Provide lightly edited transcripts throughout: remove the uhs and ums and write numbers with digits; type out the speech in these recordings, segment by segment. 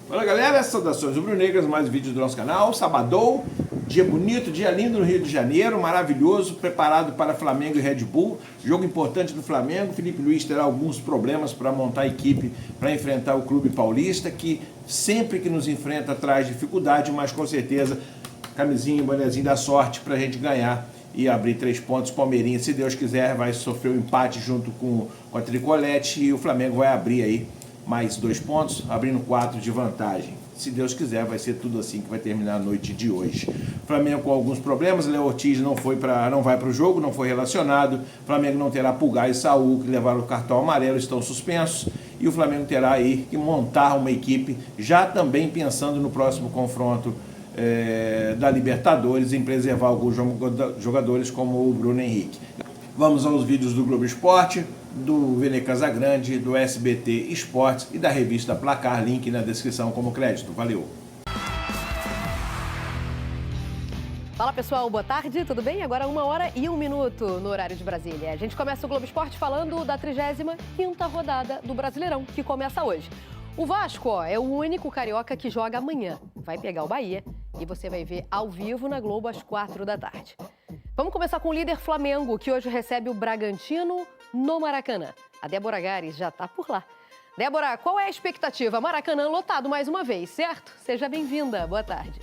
Fala galera, saudações rubro-negras, mais um vídeo do nosso canal. Sabadão, dia bonito, dia lindo no Rio de Janeiro, maravilhoso, preparado para Flamengo e Red Bull. Jogo importante do Flamengo. Felipe Luiz terá alguns problemas para montar a equipe para enfrentar o Clube Paulista, que sempre que nos enfrenta traz dificuldade, mas com certeza camisinha e bonezinho da sorte para a gente ganhar e abrir 3 pontos. Palmeirinha, se Deus quiser, vai sofrer um empate junto com a Tricolete e o Flamengo vai abrir aí mais 2 pontos, abrindo 4 de vantagem. Se Deus quiser, vai ser tudo assim que vai terminar a noite de hoje. Flamengo com alguns problemas, Léo Ortiz não vai para o jogo, não foi relacionado. Flamengo não terá Pulgar e Saul, que levaram o cartão amarelo, estão suspensos. E o Flamengo terá aí que montar uma equipe, já também pensando no próximo confronto da Libertadores, em preservar alguns jogadores como o Bruno Henrique. Vamos aos vídeos do Globo Esporte, do Vene Casagrande, do SBT Esportes e da revista Placar, link na descrição como crédito. Valeu! Fala pessoal, boa tarde, tudo bem? Agora 1h01 no horário de Brasília. A gente começa o Globo Esporte falando da 35ª rodada do Brasileirão, que começa hoje. O Vasco, é o único carioca que joga amanhã. Vai pegar o Bahia e você vai ver ao vivo na Globo às 4 da tarde. Vamos começar com o líder Flamengo, que hoje recebe o Bragantino no Maracanã. A Débora Gares já está por lá. Débora, qual é a expectativa? Maracanã lotado mais uma vez, certo? Seja bem-vinda. Boa tarde.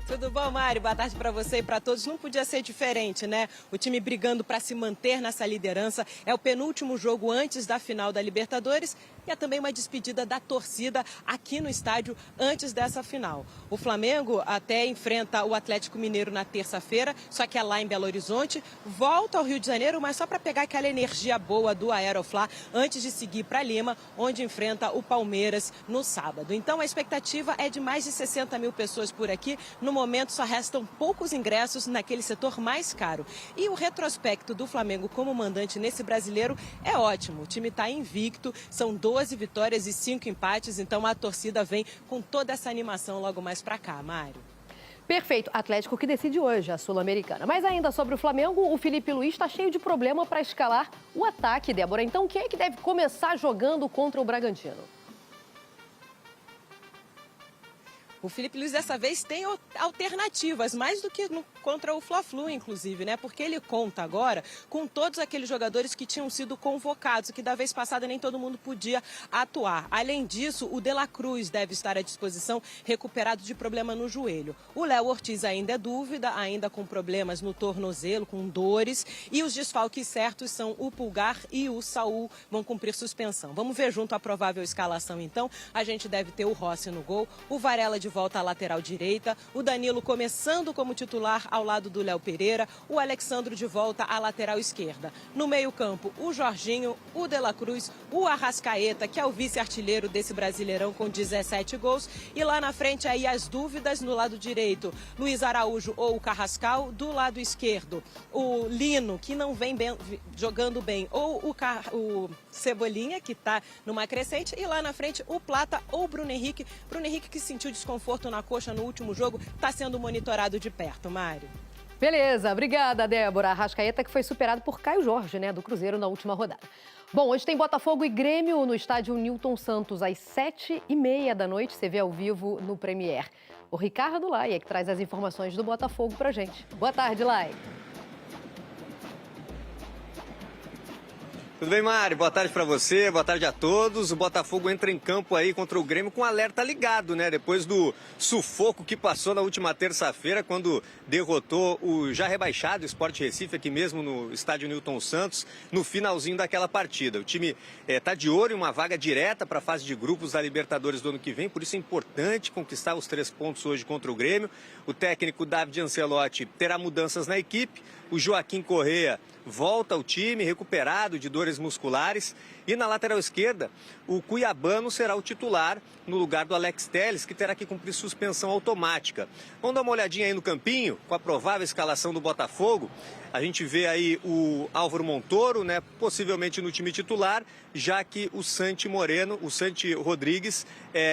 Tudo bom, Mari? Boa tarde para você e para todos. Não podia ser diferente, né? O time brigando para se manter nessa liderança. É o penúltimo jogo antes da final da Libertadores e é também uma despedida da torcida aqui no estádio antes dessa final. O Flamengo até enfrenta o Atlético Mineiro na terça-feira, só que é lá em Belo Horizonte. Volta ao Rio de Janeiro, mas só para pegar aquela energia boa do Aeroflá antes de seguir para Lima, onde enfrenta o Palmeiras no sábado. Então a expectativa é de mais de 60 mil pessoas por aqui. No momento só restam poucos ingressos naquele setor mais caro. E o retrospecto do Flamengo como mandante nesse brasileiro é ótimo. O time está invicto, são 12 vitórias e 5 empates, então a torcida vem com toda essa animação logo mais para cá, Mário. Perfeito. Atlético que decide hoje a Sul-Americana. Mas ainda sobre o Flamengo, o Felipe Luiz está cheio de problema para escalar o ataque, Débora. Então quem é que deve começar jogando contra o Bragantino? O Felipe Luiz dessa vez tem alternativas, mais do que contra o Fla-Flu, inclusive, né? Porque ele conta agora com todos aqueles jogadores que tinham sido convocados, que da vez passada nem todo mundo podia atuar. Além disso, o De La Cruz deve estar à disposição, recuperado de problema no joelho. O Léo Ortiz ainda é dúvida, ainda com problemas no tornozelo, com dores. E os desfalques certos são o Pulgar e o Saul, vão cumprir suspensão. Vamos ver junto à provável escalação, então. A gente deve ter o Rossi no gol, o Varela de volta à lateral direita, o Danilo começando como titular ao lado do Léo Pereira, o Alexandro de volta à lateral esquerda. No meio-campo, o Jorginho, o De La Cruz, o Arrascaeta, que é o vice-artilheiro desse Brasileirão com 17 gols. E lá na frente aí as dúvidas no lado direito, Luiz Araújo ou o Carrascal. Do lado esquerdo, o Lino, que não vem jogando bem, ou o Cebolinha, que está numa crescente. E lá na frente, o Plata ou o Bruno Henrique. Bruno Henrique que sentiu desconforto na coxa no último jogo, está sendo monitorado de perto, Mário. Beleza, obrigada, Débora. Arrascaeta que foi superado por Caio Jorge, né, do Cruzeiro na última rodada. Bom, hoje tem Botafogo e Grêmio no estádio Newton Santos, às 7h30 da noite. Você vê ao vivo no Premier. O Ricardo Lai é que traz as informações do Botafogo pra gente. Boa tarde, Lai. Tudo bem, Mari? Boa tarde para você, boa tarde a todos. O Botafogo entra em campo aí contra o Grêmio com alerta ligado, né? Depois do sufoco que passou na última terça-feira, quando derrotou o já rebaixado Sport Recife, aqui mesmo no estádio Newton Santos, no finalzinho daquela partida. O time está de olho em uma vaga direta para a fase de grupos da Libertadores do ano que vem, por isso é importante conquistar os 3 pontos hoje contra o Grêmio. O técnico David Ancelotti terá mudanças na equipe. O Joaquim Correa volta ao time, recuperado de dores musculares. E na lateral esquerda, o cuiabano será o titular no lugar do Alex Telles, que terá que cumprir suspensão automática. Vamos dar uma olhadinha aí no campinho, com a provável escalação do Botafogo. A gente vê aí o Álvaro Montoro, né, possivelmente no time titular, já que o Santi Rodrigues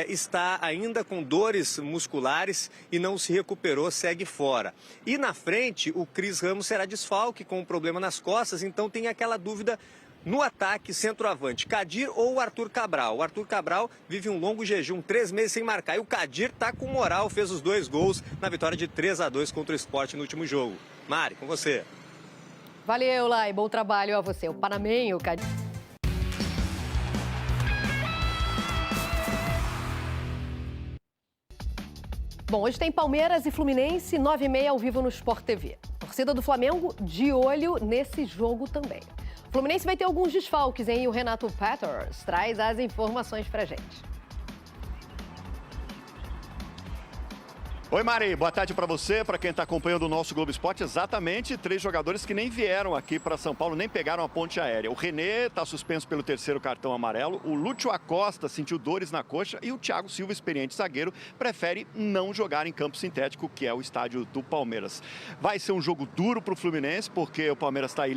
está ainda com dores musculares e não se recuperou, segue fora. E na frente, o Cris Ramos será desfalque com um problema nas costas, então tem aquela dúvida No ataque, centroavante, Kadir ou Arthur Cabral. O Arthur Cabral vive um longo jejum, 3 meses sem marcar. E o Kadir tá com moral, fez os 2 gols na vitória de 3-2 contra o Sport no último jogo. Mari, com você. Valeu, Lai. Bom trabalho a você. O panamenho, Kadir. Bom, hoje tem Palmeiras e Fluminense, 9h30 ao vivo no Sport TV. Torcida do Flamengo de olho nesse jogo também. O Fluminense vai ter alguns desfalques, hein? E o Renato Peters traz as informações pra gente. Oi, Mari, boa tarde para você, para quem está acompanhando o nosso Globo Esporte. Exatamente 3 jogadores que nem vieram aqui para São Paulo, nem pegaram a ponte aérea. O René está suspenso pelo 3º cartão amarelo, o Lúcio Acosta sentiu dores na coxa e o Thiago Silva, experiente zagueiro, prefere não jogar em campo sintético, que é o estádio do Palmeiras. Vai ser um jogo duro para o Fluminense, porque o Palmeiras está aí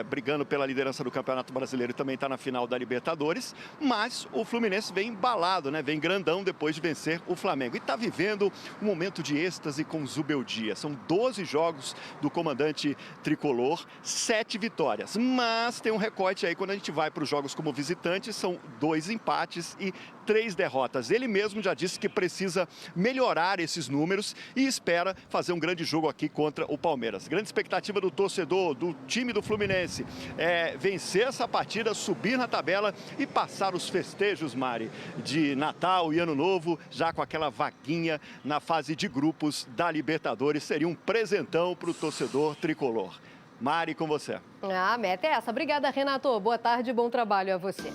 brigando pela liderança do Campeonato Brasileiro e também está na final da Libertadores, mas o Fluminense vem embalado, né? Vem grandão depois de vencer o Flamengo e está vivendo um momento de êxtase com Zubeldia. São 12 jogos do comandante tricolor, 7 vitórias. Mas tem um recorte aí quando a gente vai para os jogos como visitante, são 2 empates e 3 derrotas. Ele mesmo já disse que precisa melhorar esses números e espera fazer um grande jogo aqui contra o Palmeiras. Grande expectativa do torcedor, do time do Fluminense, é vencer essa partida, subir na tabela e passar os festejos, Mari, de Natal e Ano Novo, já com aquela vaguinha na fase de grupos da Libertadores. Seria um presentão para o torcedor tricolor. Mari, com você. A meta é essa. Obrigada, Renato. Boa tarde e bom trabalho a você.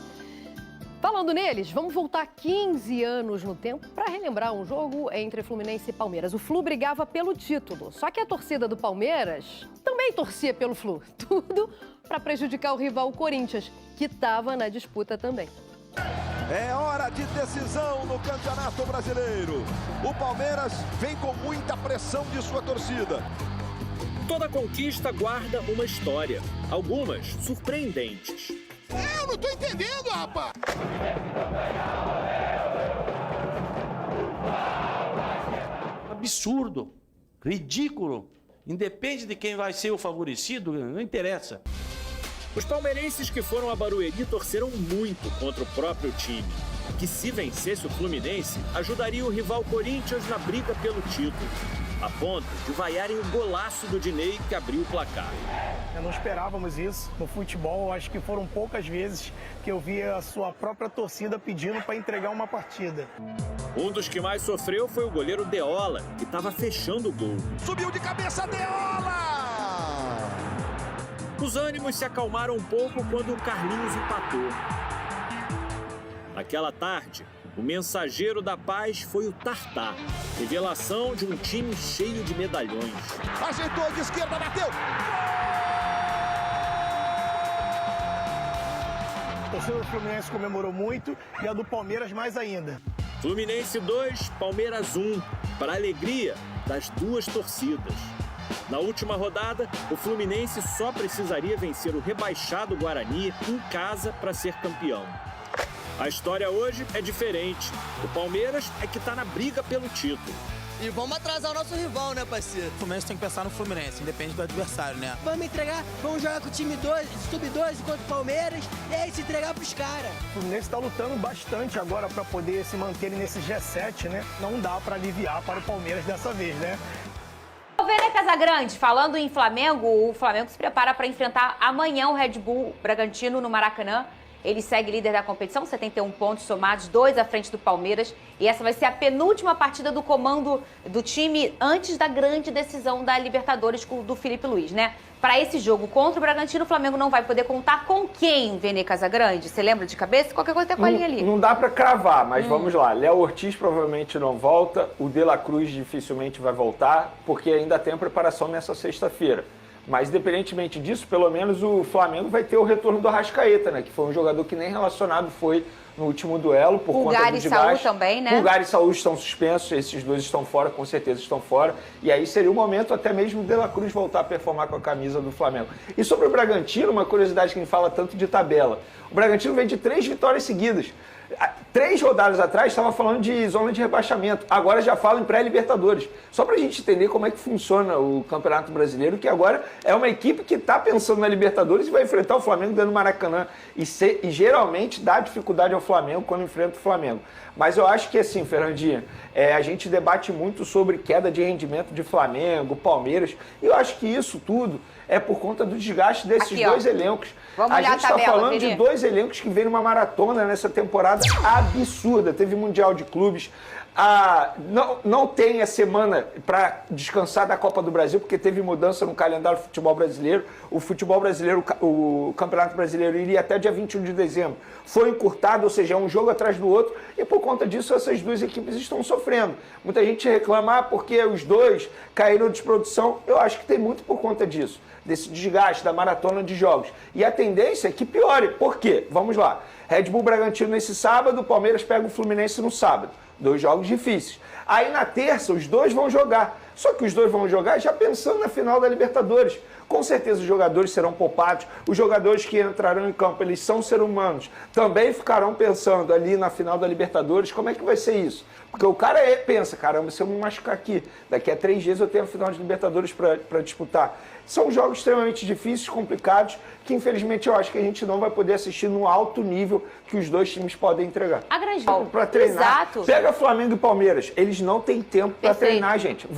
Falando neles, vamos voltar 15 anos no tempo para relembrar um jogo entre Fluminense e Palmeiras. O Flu brigava pelo título, só que a torcida do Palmeiras também torcia pelo Flu. Tudo para prejudicar o rival Corinthians, que estava na disputa também. É hora de decisão no Campeonato Brasileiro. O Palmeiras vem com muita pressão de sua torcida. Toda conquista guarda uma história, algumas surpreendentes. Eu não tô entendendo, rapaz! Absurdo, ridículo. Independe de quem vai ser o favorecido, não interessa. Os palmeirenses que foram a Barueri torceram muito contra o próprio time, que se vencesse o Fluminense, ajudaria o rival Corinthians na briga pelo título, a ponto de vaiarem o golaço do Dinei que abriu o placar. Não esperávamos isso no futebol, acho que foram poucas vezes que eu vi a sua própria torcida pedindo para entregar uma partida. Um dos que mais sofreu foi o goleiro Deola, que estava fechando o gol. Subiu de cabeça, Deola! Os ânimos se acalmaram um pouco quando o Carlinhos empatou. Naquela tarde, o mensageiro da paz foi o Tartá, revelação de um time cheio de medalhões. Ajeitou de esquerda, bateu! A torcida do Fluminense comemorou muito e a do Palmeiras mais ainda. Fluminense 2, Palmeiras 1, para a alegria das duas torcidas. Na última rodada, o Fluminense só precisaria vencer o rebaixado Guarani em casa para ser campeão. A história hoje é diferente. O Palmeiras é que está na briga pelo título. E vamos atrasar o nosso rival, né, parceiro? O Fluminense tem que pensar no Fluminense, independe do adversário, né? Vamos entregar, vamos jogar com o time 2, sub-12 contra o Palmeiras e aí se entregar pros caras. O Fluminense está lutando bastante agora para poder se manter nesse G7, né? Não dá para aliviar para o Palmeiras dessa vez, né? O Vene Casagrande, falando em Flamengo, o Flamengo se prepara para enfrentar amanhã o Red Bull Bragantino no Maracanã. Ele segue líder da competição, 71 pontos somados, 2 à frente do Palmeiras. E essa vai ser a penúltima partida do comando do time antes da grande decisão da Libertadores do Filipe Luiz, né? Para esse jogo contra o Bragantino, o Flamengo não vai poder contar com quem, Vene Casagrande? Você lembra de cabeça? Qualquer coisa tem com a linha ali. Não dá para cravar, mas vamos lá. Léo Ortiz provavelmente não volta, o De La Cruz dificilmente vai voltar, porque ainda tem a preparação nessa sexta-feira. Mas, independentemente disso, pelo menos o Flamengo vai ter o retorno do Arrascaeta, né? Que foi um jogador que nem relacionado foi no último duelo, por conta do desgaste. Pulgar e Saúl também, né? Pulgar e Saúl estão suspensos, esses dois estão fora, com certeza estão fora. E aí seria o momento até mesmo o De La Cruz voltar a performar com a camisa do Flamengo. E sobre o Bragantino, uma curiosidade que me fala tanto de tabela. O Bragantino vem de 3 vitórias seguidas. 3 rodadas atrás estava falando de zona de rebaixamento, agora já fala em pré-Libertadores. Só para a gente entender como é que funciona o Campeonato Brasileiro, que agora é uma equipe que está pensando na Libertadores e vai enfrentar o Flamengo dentro do Maracanã. E geralmente dá dificuldade ao Flamengo quando enfrenta o Flamengo. Mas eu acho que assim, Fernandinha, a gente debate muito sobre queda de rendimento de Flamengo, Palmeiras, e eu acho que isso tudo é por conta do desgaste desses dois elencos. Vamos olhar a gente está falando de 2 elencos que vêm numa maratona nessa temporada absurda. Teve Mundial de Clubes. Não tem a semana para descansar da Copa do Brasil, porque teve mudança no calendário do futebol brasileiro. O futebol brasileiro, o Campeonato Brasileiro iria até dia 21 de dezembro. Foi encurtado, ou seja, é um jogo atrás do outro, e por conta disso essas 2 equipes estão sofrendo. Muita gente reclama porque os 2 caíram de produção. Eu acho que tem muito por conta disso, desse desgaste da maratona de jogos. E a tendência é que piore. Por quê? Vamos lá. Red Bull Bragantino nesse sábado, o Palmeiras pega o Fluminense no sábado. 2 jogos difíceis. Aí na terça os 2 vão jogar. Só que os 2 vão jogar já pensando na final da Libertadores. Com certeza os jogadores serão poupados. Os jogadores que entrarão em campo, eles são seres humanos. Também ficarão pensando ali na final da Libertadores, como é que vai ser isso? Porque o cara pensa, caramba, se eu me machucar aqui, daqui a 3 dias eu tenho a final de Libertadores para disputar. São jogos extremamente difíceis, complicados, que infelizmente eu acho que a gente não vai poder assistir no alto nível que os 2 times podem entregar. A grande para treinar. Exato. Pega Flamengo e Palmeiras, eles não têm tempo para treinar, gente.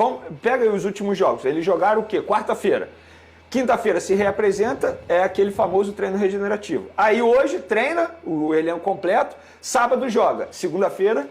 Pega aí os últimos jogos. Eles jogaram o quê? Quarta-feira. Quinta-feira se reapresenta, é aquele famoso treino regenerativo. Aí hoje treina, o elenco completo, sábado joga, segunda-feira,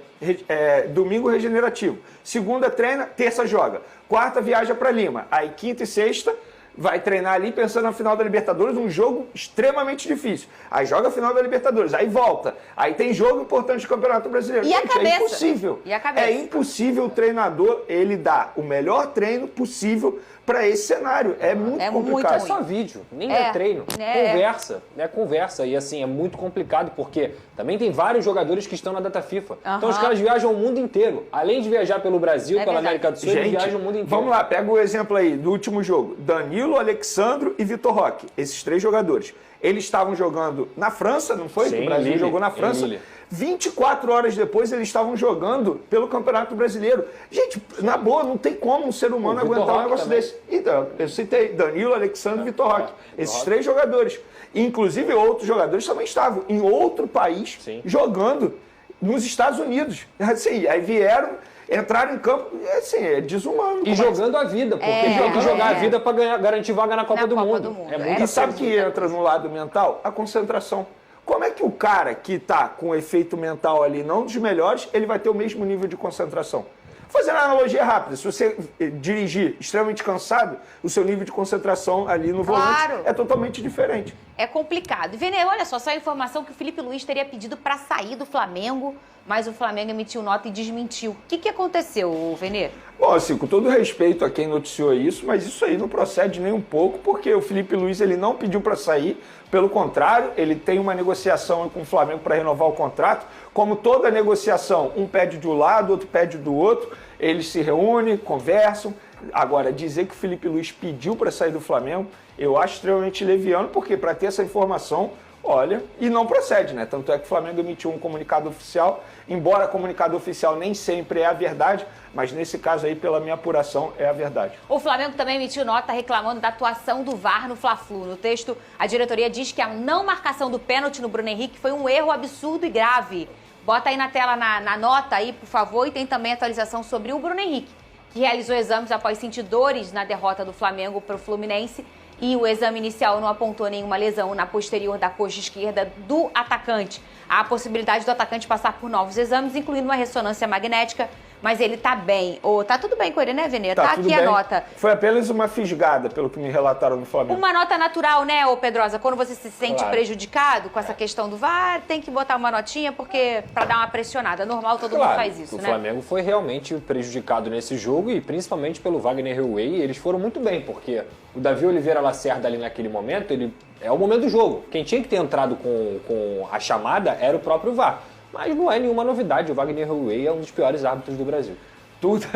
domingo regenerativo. Segunda treina, terça joga. Quarta viaja para Lima. Aí quinta e sexta vai treinar ali pensando na final da Libertadores, um jogo extremamente difícil. Aí joga a final da Libertadores, aí volta. Aí tem jogo importante do Campeonato Brasileiro. E a cabeça? É impossível. E a cabeça? É impossível o treinador, ele dar o melhor treino possível para esse cenário. É muito complicado. É só vídeo, nem é treino. Conversa, né? Conversa. E assim, é muito complicado, porque também tem vários jogadores que estão na data FIFA. Então os caras viajam o mundo inteiro. Além de viajar pelo Brasil, pela América do Sul, eles viajam o mundo inteiro. Vamos lá, pega o exemplo aí do último jogo. Danilo, Alexandro e Vitor Roque. Esses 3 jogadores. Eles estavam jogando na França, não foi? Sim, o Brasil Lille, jogou na França. 24 horas depois eles estavam jogando pelo Campeonato Brasileiro. Gente, na boa, não tem como um ser humano aguentar um negócio também desse. Então, eu citei Danilo, Alexandre e Vitor Roque. Esses 3 jogadores. Inclusive outros jogadores também estavam em outro país jogando nos Estados Unidos. Assim, aí vieram, entraram em campo, assim, é desumano. E jogando a vida, porque tem que jogar a vida para garantir vaga na Copa do Mundo. É muito e sabe que entra no lado mental? A concentração. Como é que o cara que está com efeito mental ali, não dos melhores, ele vai ter o mesmo nível de concentração? Fazendo uma analogia rápida, se você dirigir extremamente cansado, o seu nível de concentração ali no volante é totalmente diferente. É complicado. E, Vene, olha só a informação que o Filipe Luís teria pedido para sair do Flamengo, mas o Flamengo emitiu nota e desmentiu. O que aconteceu, Vene? Bom, assim, com todo respeito a quem noticiou isso, mas isso aí não procede nem um pouco, porque o Filipe Luís ele não pediu para sair, pelo contrário, ele tem uma negociação com o Flamengo para renovar o contrato. Como toda negociação, um pede de um lado, outro pede do outro, eles se reúnem, conversam. Agora, dizer que o Filipe Luís pediu para sair do Flamengo, eu acho extremamente leviano, porque para ter essa informação, olha, e não procede, né? Tanto é que o Flamengo emitiu um comunicado oficial, embora comunicado oficial nem sempre é a verdade, mas nesse caso aí, pela minha apuração, é a verdade. O Flamengo também emitiu nota reclamando da atuação do VAR no Fla-Flu. No texto, a diretoria diz que a não marcação do pênalti no Bruno Henrique foi um erro absurdo e grave. Bota aí na tela, na nota aí, por favor, e tem também atualização sobre o Bruno Henrique, que realizou exames após sentir dores na derrota do Flamengo para o Fluminense. E o exame inicial não apontou nenhuma lesão na posterior da coxa esquerda do atacante. Há a possibilidade do atacante passar por novos exames, incluindo uma ressonância magnética, mas ele tá bem. Tá tudo bem com ele, né, Vene? Tá aqui bem. A nota. Foi apenas uma fisgada, pelo que me relataram no Flamengo. Uma nota natural, né, ô Pedrosa? Quando você se sente prejudicado com essa questão do VAR, tem que botar uma notinha, porque para dar uma pressionada. Normal, todo mundo faz isso, né? O Flamengo foi realmente prejudicado nesse jogo, e principalmente pelo Wagner Heuwei. Eles foram muito bem, porque o Davi Oliveira Lacerda ali naquele momento, ele é o momento do jogo. Quem tinha que ter entrado com a chamada era o próprio VAR. Mas não é nenhuma novidade, o Wagner Heuwei é um dos piores árbitros do Brasil.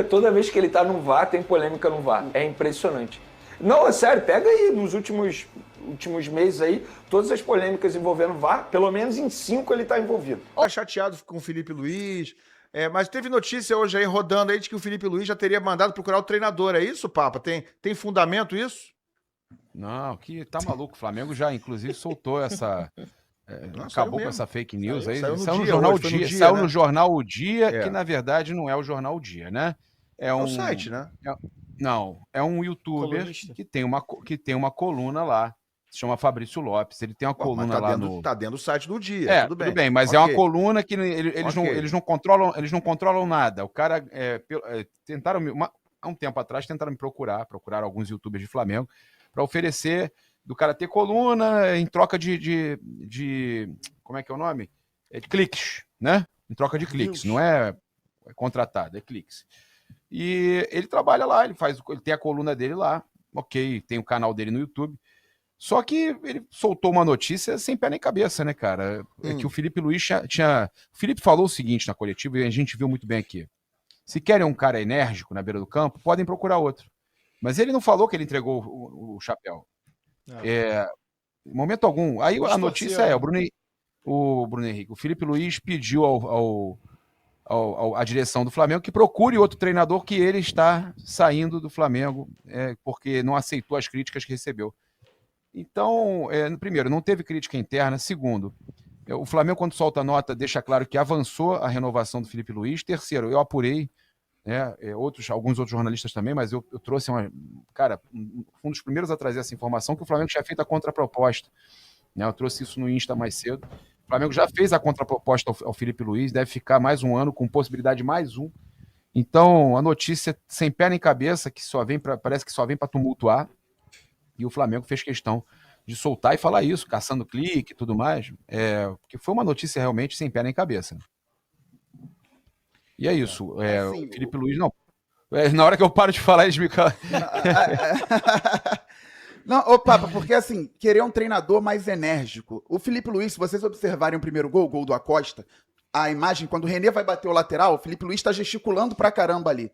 Toda vez que ele está no VAR, tem polêmica no VAR. É impressionante. Não, é sério, pega aí nos últimos meses aí, todas as polêmicas envolvendo o VAR, pelo menos em 5 ele tá envolvido. Tá chateado com o Felipe Luiz, mas teve notícia hoje aí rodando aí de que o Felipe Luiz já teria mandado procurar o treinador, é isso, Papa? Tem fundamento isso? Não, que tá maluco. O Flamengo já, inclusive, soltou essa... acabou com essa fake news aí. Saiu no Jornal O Dia. Saiu no Jornal O Dia, que na verdade não é o Jornal O Dia, né? É um site, né? Não, é um youtuber que tem uma coluna lá. Se chama Fabrício Lopes. Ele tem uma coluna lá no... Tá dentro do site do Dia, tudo bem, mas é uma coluna que eles não controlam nada. O cara... tentaram... há um tempo atrás, tentaram me procurar alguns youtubers de Flamengo para oferecer do cara ter coluna em troca de como é que é o nome? De cliques, né? Em troca de cliques. Não é contratado, é cliques. E ele trabalha lá, ele tem a coluna dele lá, ok, tem o canal dele no YouTube. Só que ele soltou uma notícia sem pé nem cabeça, né, cara? É que o Felipe Luiz tinha... O Felipe falou o seguinte na coletiva, e a gente viu muito bem aqui. Se querem um cara enérgico na beira do campo, podem procurar outro. Mas ele não falou que ele entregou o chapéu. Em momento algum. Aí a notícia é, o Bruno Henrique, o Felipe Luiz pediu à direção do Flamengo que procure outro treinador, que ele está saindo do Flamengo, porque não aceitou as críticas que recebeu. Então, primeiro, não teve crítica interna. Segundo, o Flamengo, quando solta a nota, deixa claro que avançou a renovação do Felipe Luiz. Terceiro, eu apurei, alguns outros jornalistas também, mas eu trouxe um dos primeiros a trazer essa informação, que o Flamengo tinha feito a contraproposta. Eu trouxe isso no Insta mais cedo. O Flamengo já fez a contraproposta ao Felipe Luiz, deve ficar mais um ano, com possibilidade de mais um. Então, a notícia sem pé nem cabeça, que parece que só vem para tumultuar, e o Flamengo fez questão de soltar e falar isso, caçando clique e tudo mais, porque foi uma notícia realmente sem pé nem cabeça. E é isso. Assim, o Felipe Luiz, não. Na hora que eu paro de falar, eles me... Não, ô Papa, porque assim, querer um treinador mais enérgico. O Felipe Luiz, se vocês observarem o primeiro gol, o gol do Acosta, a imagem, quando o René vai bater o lateral, o Felipe Luiz tá gesticulando pra caramba ali.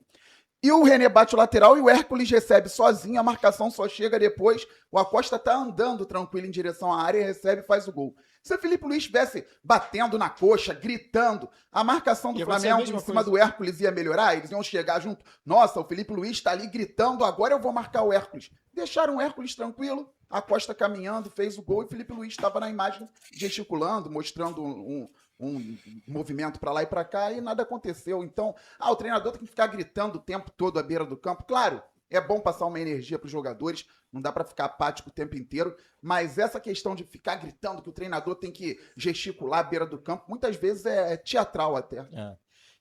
E o René bate o lateral e o Hércules recebe sozinho, a marcação só chega depois, o Acosta tá andando tranquilo em direção à área, recebe e faz o gol. Se o Felipe Luiz estivesse batendo na coxa, gritando, a marcação do Flamengo em cima do Hércules ia melhorar, eles iam chegar junto. Nossa, o Felipe Luiz tá ali gritando, agora eu vou marcar o Hércules. Deixaram o Hércules tranquilo, a Acosta caminhando, fez o gol e o Felipe Luiz estava na imagem gesticulando, mostrando um movimento para lá e para cá e nada aconteceu. Então, o treinador tem que ficar gritando o tempo todo à beira do campo. Claro, é bom passar uma energia para os jogadores, não dá para ficar apático o tempo inteiro, mas essa questão de ficar gritando que o treinador tem que gesticular à beira do campo, muitas vezes é teatral até.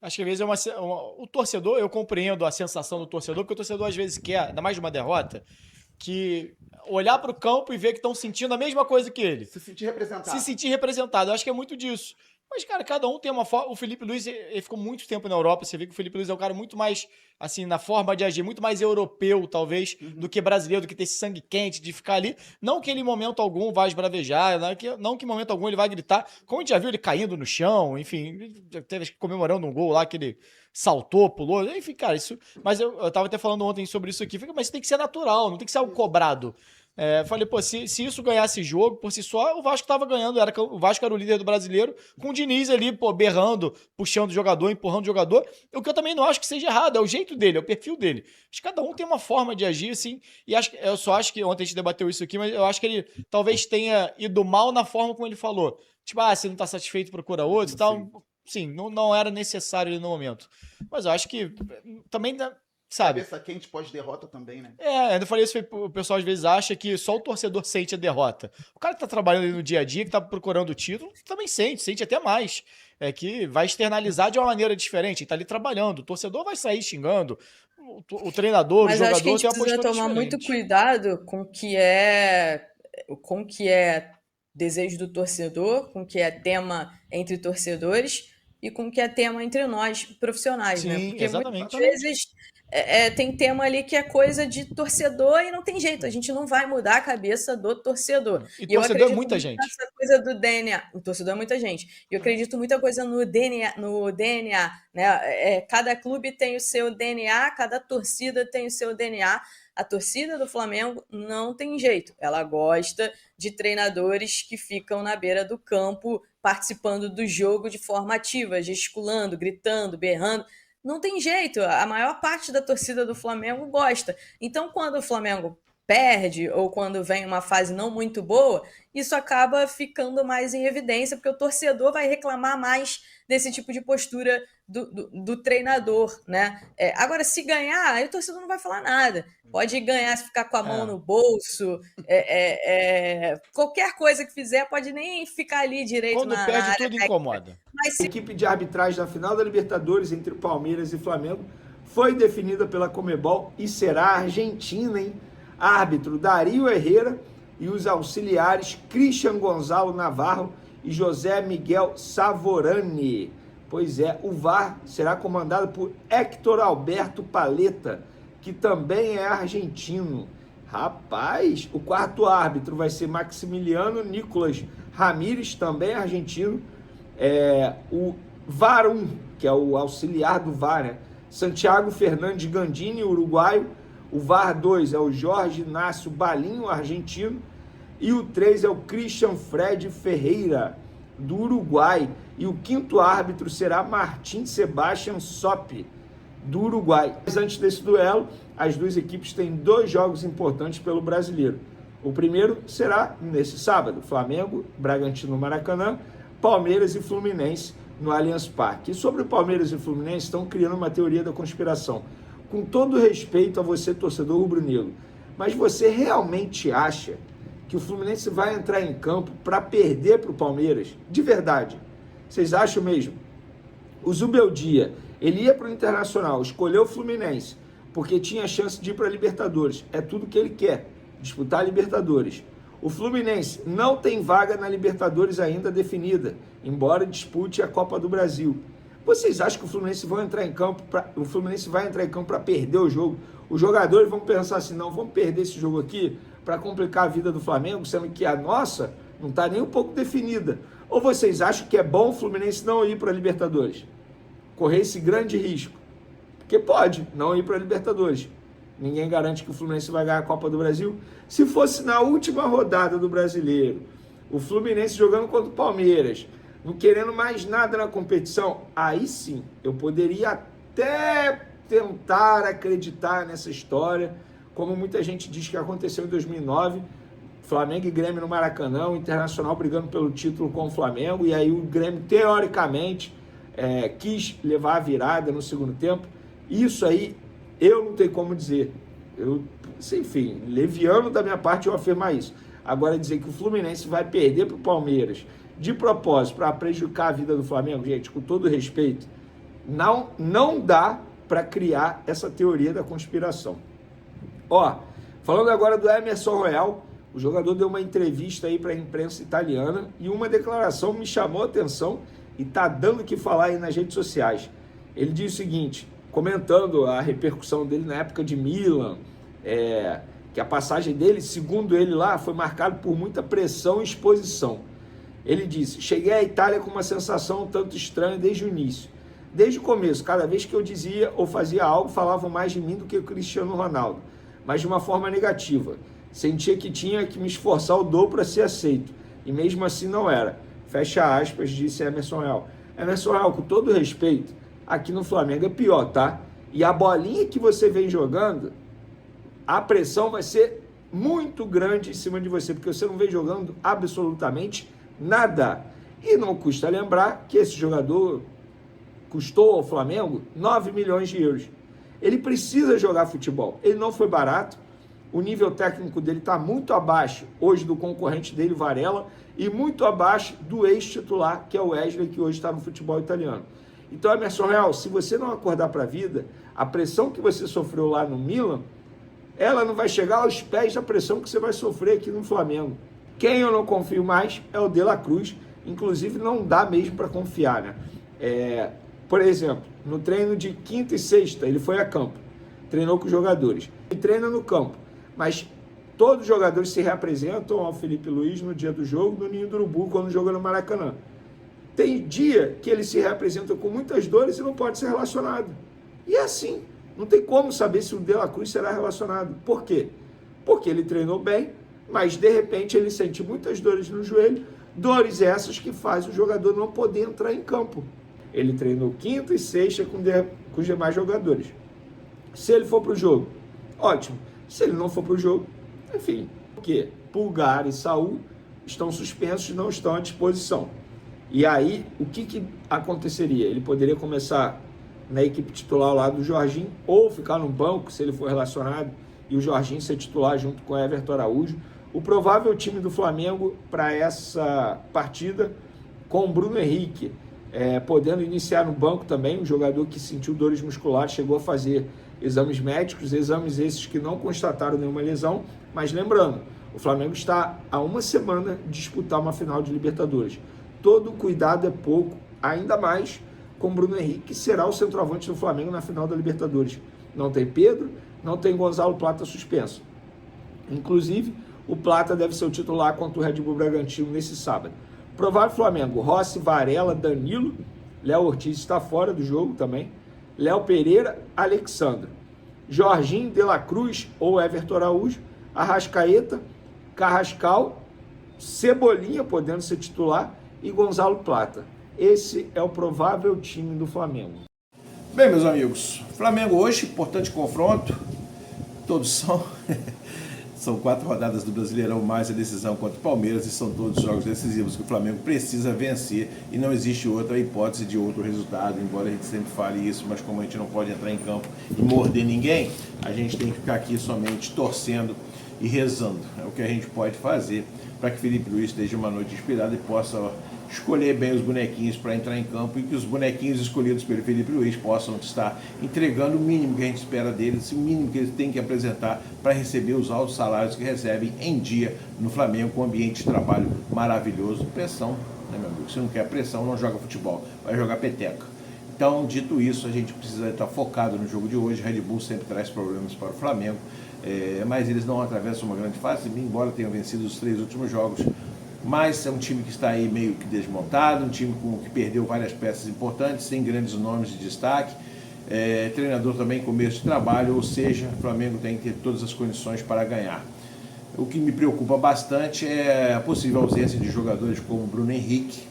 Acho que às vezes o torcedor, eu compreendo a sensação do torcedor, porque o torcedor às vezes quer, ainda mais de uma derrota, que olhar para o campo e ver que estão sentindo a mesma coisa que ele. Se sentir representado. Eu acho que é muito disso. Mas, cara, cada um tem uma forma... O Felipe Luiz, ele ficou muito tempo na Europa. Você vê que o Felipe Luiz é um cara muito mais, assim, na forma de agir, muito mais europeu, talvez, do que brasileiro, do que ter esse sangue quente de ficar ali. Não que ele, em momento algum, vá esbravejar, não que em momento algum ele vai gritar. Como a gente já viu ele caindo no chão, enfim, até comemorando um gol lá que ele saltou, pulou. Enfim, cara, isso... Mas eu tava até falando ontem sobre isso aqui. Mas tem que ser natural, não tem que ser algo cobrado. Falei, pô, se isso ganhasse jogo, por si só, o Vasco tava ganhando. O Vasco era o líder do Brasileiro, com o Diniz ali, pô, berrando, puxando o jogador, empurrando o jogador. O que eu também não acho que seja errado, é o jeito dele, é o perfil dele. Acho que cada um tem uma forma de agir, assim, e eu só acho que, ontem a gente debateu isso aqui, mas eu acho que ele talvez tenha ido mal na forma como ele falou. Tipo, se não tá satisfeito, procura outro e tal. Sim, não era necessário ali no momento. Mas eu acho que também... Sabe? Cabeça quente pós-derrota também, né? Eu falei isso, o pessoal às vezes acha que só o torcedor sente a derrota. O cara que tá trabalhando ali no dia a dia, que tá procurando o título, também sente até mais. É que vai externalizar de uma maneira diferente, ele tá ali trabalhando. O torcedor vai sair xingando, o treinador, o jogador tem uma postura diferente. Mas acho que a gente precisa tomar muito cuidado com o que é desejo do torcedor, com o que é tema entre torcedores e com o que é tema entre nós, profissionais, né? Porque exatamente. muitas vezes tem tema ali que é coisa de torcedor e não tem jeito, a gente não vai mudar a cabeça do torcedor. E torcedor é muita gente. Essa coisa do DNA, o torcedor é muita gente. E eu acredito muita coisa no DNA, né? Cada clube tem o seu DNA, cada torcida tem o seu DNA. A torcida do Flamengo não tem jeito. Ela gosta de treinadores que ficam na beira do campo, participando do jogo de forma ativa, gesticulando, gritando, berrando. Não tem jeito. A maior parte da torcida do Flamengo gosta. Então, quando o Flamengo perde ou quando vem uma fase não muito boa, isso acaba ficando mais em evidência, porque o torcedor vai reclamar mais desse tipo de postura do treinador, né? Agora, se ganhar, aí o torcedor não vai falar nada. Pode ganhar se ficar com a mão no bolso, qualquer coisa que fizer, pode nem ficar ali direito Quando na perde, área tudo técnica. incomoda. Mas A equipe de arbitragem da final da Libertadores entre Palmeiras e Flamengo foi definida pela Conmebol e será a Argentina, hein? Árbitro Dario Herrera e os auxiliares Christian Gonzalo Navarro e José Miguel Savorani. Pois é, o VAR será comandado por Héctor Alberto Paletta, que também é argentino. Rapaz, o quarto árbitro vai ser Maximiliano Nicolas Ramírez, também argentino. O VAR 1, que é o auxiliar do VAR, né? Santiago Fernandes Gandini, uruguaio. O VAR 2 é o Jorge Inácio Balinho, argentino. E o 3 é o Christian Fred Ferreira, do Uruguai. E o quinto árbitro será Martim Sebastian Sop, do Uruguai. Mas antes desse duelo, as duas equipes têm 2 jogos importantes pelo Brasileiro. O primeiro será nesse sábado, Flamengo, Bragantino, Maracanã, Palmeiras e Fluminense no Allianz Parque. E sobre o Palmeiras e o Fluminense, estão criando uma teoria da conspiração. Com todo respeito a você, torcedor rubro-negro, mas você realmente acha que o Fluminense vai entrar em campo para perder para o Palmeiras? De verdade. Vocês acham mesmo? O Zubeldia, ele ia para o Internacional, escolheu o Fluminense, porque tinha chance de ir para a Libertadores. É tudo que ele quer, disputar a Libertadores. O Fluminense não tem vaga na Libertadores ainda definida, embora dispute a Copa do Brasil. Vocês acham que o Fluminense vai entrar em campo para perder o jogo? Os jogadores vão pensar assim, não, vamos perder esse jogo aqui para complicar a vida do Flamengo, sendo que a nossa não está nem um pouco definida. Ou vocês acham que é bom o Fluminense não ir para a Libertadores? Correr esse grande risco? Porque pode não ir para a Libertadores. Ninguém garante que o Fluminense vai ganhar a Copa do Brasil. Se fosse na última rodada do Brasileiro, o Fluminense jogando contra o Palmeiras, não querendo mais nada na competição, aí sim, eu poderia até tentar acreditar nessa história, como muita gente diz que aconteceu em 2009, Flamengo e Grêmio no Maracanã, o Internacional brigando pelo título com o Flamengo, e aí o Grêmio, teoricamente, quis levar a virada no segundo tempo. Isso aí, eu não tenho como dizer. Enfim, leviano da minha parte eu afirmar isso. Agora, dizer que o Fluminense vai perder para o Palmeiras de propósito, para prejudicar a vida do Flamengo, gente, com todo respeito, não dá para criar essa teoria da conspiração. Falando agora do Emerson Royal, o jogador deu uma entrevista aí para a imprensa italiana e uma declaração me chamou a atenção e está dando o que falar aí nas redes sociais. Ele diz o seguinte, comentando a repercussão dele na época de Milan, que a passagem dele, segundo ele lá, foi marcada por muita pressão e exposição. Ele disse, cheguei à Itália com uma sensação um tanto estranha desde o início. Desde o começo, cada vez que eu dizia ou fazia algo, falavam mais de mim do que o Cristiano Ronaldo, mas de uma forma negativa. Sentia que tinha que me esforçar o dobro para ser aceito, e mesmo assim não era. Fecha aspas, disse Emerson Royal. Emerson Royal, com todo respeito, aqui no Flamengo é pior, tá? E a bolinha que você vem jogando, a pressão vai ser muito grande em cima de você, porque você não vem jogando absolutamente nada. E não custa lembrar que esse jogador custou ao Flamengo 9 milhões de euros. Ele precisa jogar futebol. Ele não foi barato. O nível técnico dele está muito abaixo hoje do concorrente dele, Varela, e muito abaixo do ex-titular, que é o Wesley, que hoje está no futebol italiano. Então, Emerson Royal, se você não acordar para a vida, a pressão que você sofreu lá no Milan, ela não vai chegar aos pés da pressão que você vai sofrer aqui no Flamengo. Quem eu não confio mais é o De La Cruz, inclusive não dá mesmo para confiar, né? Por exemplo, no treino de quinta e sexta, ele foi a campo. treinou com os jogadores. Ele treina no campo, mas todos os jogadores se reapresentam ao Felipe Luiz no dia do jogo, no Ninho do Urubu, quando joga no Maracanã. Tem dia que ele se reapresenta com muitas dores e não pode ser relacionado. E é assim, não tem como saber se o De La Cruz será relacionado. Por quê? Porque ele treinou bem, mas de repente ele sente muitas dores no joelho, dores essas que fazem o jogador não poder entrar em campo. Ele treinou quinta e sexta com os demais jogadores. Se ele for para o jogo, ótimo. Se ele não for para o jogo, enfim, porque Pulgar e Saul estão suspensos, não estão à disposição. E aí, o que aconteceria? Ele poderia começar na equipe titular ao lado do Jorginho, ou ficar no banco, se ele for relacionado, e o Jorginho ser titular junto com o Everton Araújo. O provável time do Flamengo para essa partida, com o Bruno Henrique, podendo iniciar no banco também, um jogador que sentiu dores musculares, chegou a fazer exames médicos, exames esses que não constataram nenhuma lesão, mas lembrando, o Flamengo está há uma semana de disputar uma final de Libertadores. Todo cuidado é pouco, ainda mais com o Bruno Henrique, que será o centroavante do Flamengo na final da Libertadores. Não tem Pedro, não tem Gonzalo Plata suspenso. Inclusive, o Plata deve ser o titular contra o Red Bull Bragantino nesse sábado. Provável Flamengo, Rossi, Varela, Danilo, Léo Ortiz está fora do jogo também, Léo Pereira, Alexandre, Jorginho, De La Cruz ou Everton Araújo, Arrascaeta, Carrascal, Cebolinha podendo ser titular e Gonzalo Plata. Esse é o provável time do Flamengo. Bem, meus amigos, Flamengo hoje, importante confronto, todos são 4 rodadas do Brasileirão, mais a decisão contra o Palmeiras, e são todos jogos decisivos que o Flamengo precisa vencer, e não existe outra hipótese de outro resultado, embora a gente sempre fale isso, mas como a gente não pode entrar em campo e morder ninguém, a gente tem que ficar aqui somente torcendo e rezando. É o que a gente pode fazer para que Felipe Luiz esteja uma noite inspirada e possa escolher bem os bonequinhos para entrar em campo, e que os bonequinhos escolhidos pelo Felipe Luiz possam estar entregando o mínimo que a gente espera deles, o mínimo que eles têm que apresentar para receber os altos salários que recebem em dia no Flamengo, com um ambiente de trabalho maravilhoso. Pressão, né, meu amigo? Se não quer pressão, não joga futebol, vai jogar peteca. Então, dito isso, a gente precisa estar focado no jogo de hoje. Red Bull sempre traz problemas para o Flamengo, mas eles não atravessam uma grande fase, embora tenham vencido os 3 últimos jogos. Mas é um time que está aí meio que desmontado, um time que perdeu várias peças importantes, sem grandes nomes de destaque, treinador também em começo de trabalho, ou seja, o Flamengo tem que ter todas as condições para ganhar. O que me preocupa bastante é a possível ausência de jogadores como o Bruno Henrique,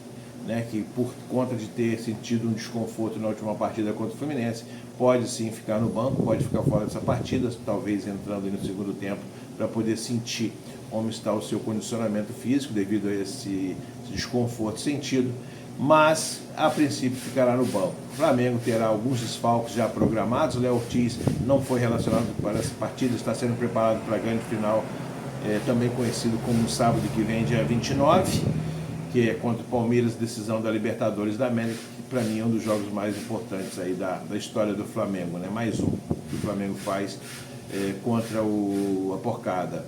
né, que por conta de ter sentido um desconforto na última partida contra o Fluminense, pode sim ficar no banco, pode ficar fora dessa partida, talvez entrando no segundo tempo para poder sentir como está o seu condicionamento físico devido a esse desconforto sentido, mas a princípio ficará no banco. O Flamengo terá alguns desfalques já programados. O Léo Ortiz não foi relacionado para essa partida, está sendo preparado para a grande final, também conhecido como sábado que vem, dia 29, que é contra o Palmeiras, decisão da Libertadores da América, que para mim é um dos jogos mais importantes aí da história do Flamengo, né? Mais um que o Flamengo faz contra a Porcada.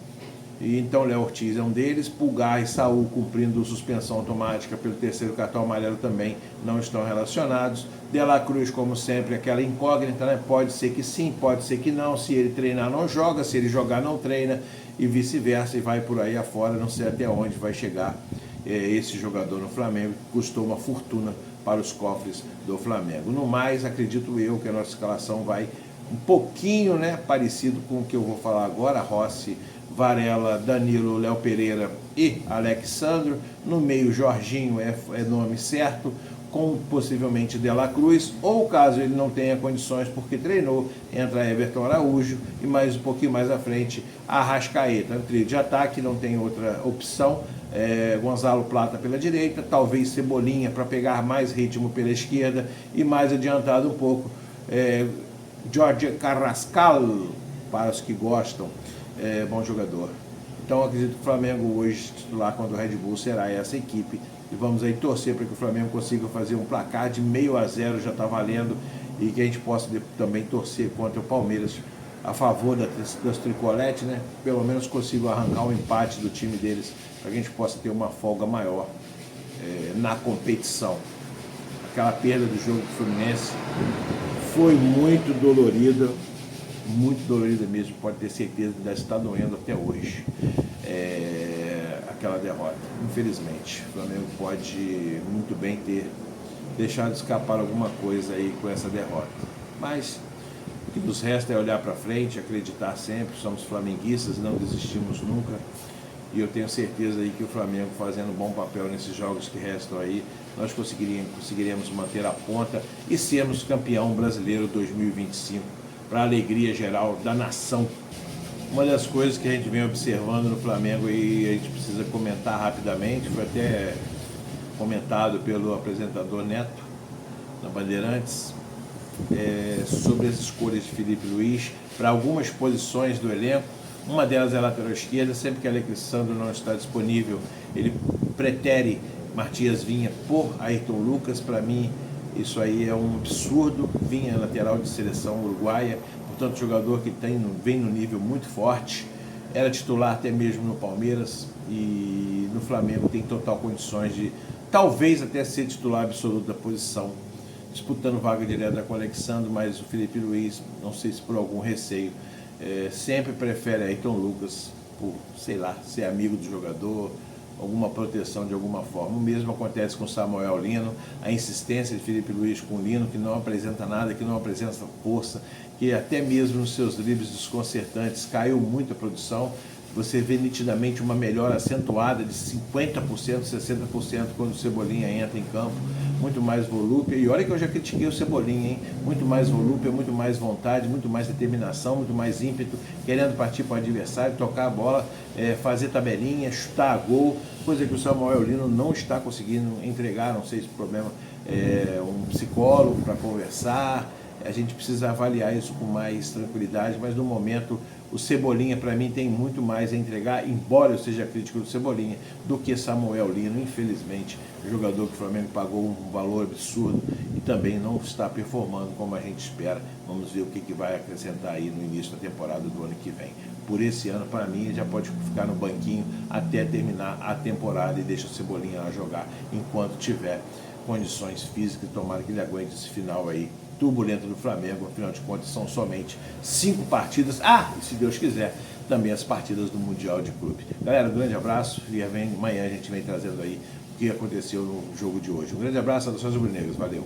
E então Léo Ortiz é um deles, Pulgar e Saul, cumprindo suspensão automática pelo 3º cartão amarelo, também não estão relacionados. De La Cruz, como sempre, aquela incógnita, né? Pode ser que sim, pode ser que não. Se ele treinar, não joga, se ele jogar, não treina, e vice-versa, e vai por aí afora. Não sei até onde vai chegar esse jogador no Flamengo, que custou uma fortuna para os cofres do Flamengo. No mais, acredito eu que a nossa escalação vai um pouquinho, né, parecido com o que eu vou falar agora: Rossi, Varela, Danilo, Léo Pereira e Alexandre. No meio, Jorginho é nome certo, com possivelmente De La Cruz, ou caso ele não tenha condições porque treinou, entra Everton Araújo, e mais um pouquinho mais à frente, Arrascaeta. No trio de ataque não tem outra opção, Gonzalo Plata pela direita, talvez Cebolinha para pegar mais ritmo pela esquerda, e mais adiantado um pouco, Jorge Carrascal, para os que gostam. Bom jogador. Então acredito que o Flamengo hoje, titular contra o Red Bull, será essa equipe, e vamos aí torcer para que o Flamengo consiga fazer um placar de 0-0, já está valendo, e que a gente possa também torcer contra o Palmeiras a favor das tricoletes, né? Pelo menos consiga arrancar um empate do time deles, para que a gente possa ter uma folga maior na competição. Aquela perda do jogo do Fluminense foi muito dolorida, muito dolorida mesmo, pode ter certeza que ainda está doendo até hoje aquela derrota, infelizmente. O Flamengo pode muito bem ter deixado escapar alguma coisa aí com essa derrota, mas o que nos resta é olhar para frente, acreditar sempre, somos flamenguistas, não desistimos nunca, e eu tenho certeza aí que o Flamengo, fazendo um bom papel nesses jogos que restam aí, nós conseguiremos manter a ponta e sermos campeão brasileiro 2025, para a alegria geral da nação. Uma das coisas que a gente vem observando no Flamengo e a gente precisa comentar rapidamente, foi até comentado pelo apresentador Neto, na Bandeirantes, sobre as escolhas de Filipe Luís para algumas posições do elenco. Uma delas é a lateral esquerda, sempre que Alexandre não está disponível, ele pretere Matias Vinha por Ayrton Lucas. Para mim, isso aí é um absurdo. Vinha é lateral de seleção uruguaia, portanto, jogador que vem no nível muito forte, era titular até mesmo no Palmeiras, e no Flamengo tem total condições de talvez até ser titular absoluto da posição, disputando vaga direta com o Alexandre, mas o Filipe Luís, não sei se por algum receio, sempre prefere Ayrton Lucas, por, sei lá, ser amigo do jogador, alguma proteção de alguma forma. O mesmo acontece com Samuel Lino, a insistência de Filipe Luís com o Lino, que não apresenta nada, que não apresenta força, que até mesmo nos seus dribles desconcertantes caiu muito a produção. Você vê nitidamente uma melhora acentuada de 50%, 60% quando o Cebolinha entra em campo, muito mais volúpia. E olha que eu já critiquei o Cebolinha, hein? Muito mais volúpia, muito mais vontade, muito mais determinação, muito mais ímpeto, querendo partir para o adversário, tocar a bola, fazer tabelinha, chutar a gol, coisa que o Samuel Lino não está conseguindo entregar. Não sei se o problema é um psicólogo para conversar. A gente precisa avaliar isso com mais tranquilidade, mas no momento o Cebolinha, para mim, tem muito mais a entregar, embora eu seja crítico do Cebolinha, do que Samuel Lino. Infelizmente, jogador que o Flamengo pagou um valor absurdo e também não está performando como a gente espera. Vamos ver o que vai acrescentar aí no início da temporada do ano que vem. Por esse ano, para mim, ele já pode ficar no banquinho até terminar a temporada e deixa o Cebolinha lá jogar enquanto tiver condições físicas. Tomara que ele aguente esse final aí turbulento do Flamengo. Afinal de contas, são somente 5 partidas. E se Deus quiser, também as partidas do Mundial de Clube. Galera, um grande abraço e amanhã a gente vem trazendo aí o que aconteceu no jogo de hoje. Um grande abraço, saudações rubro-negras. Valeu!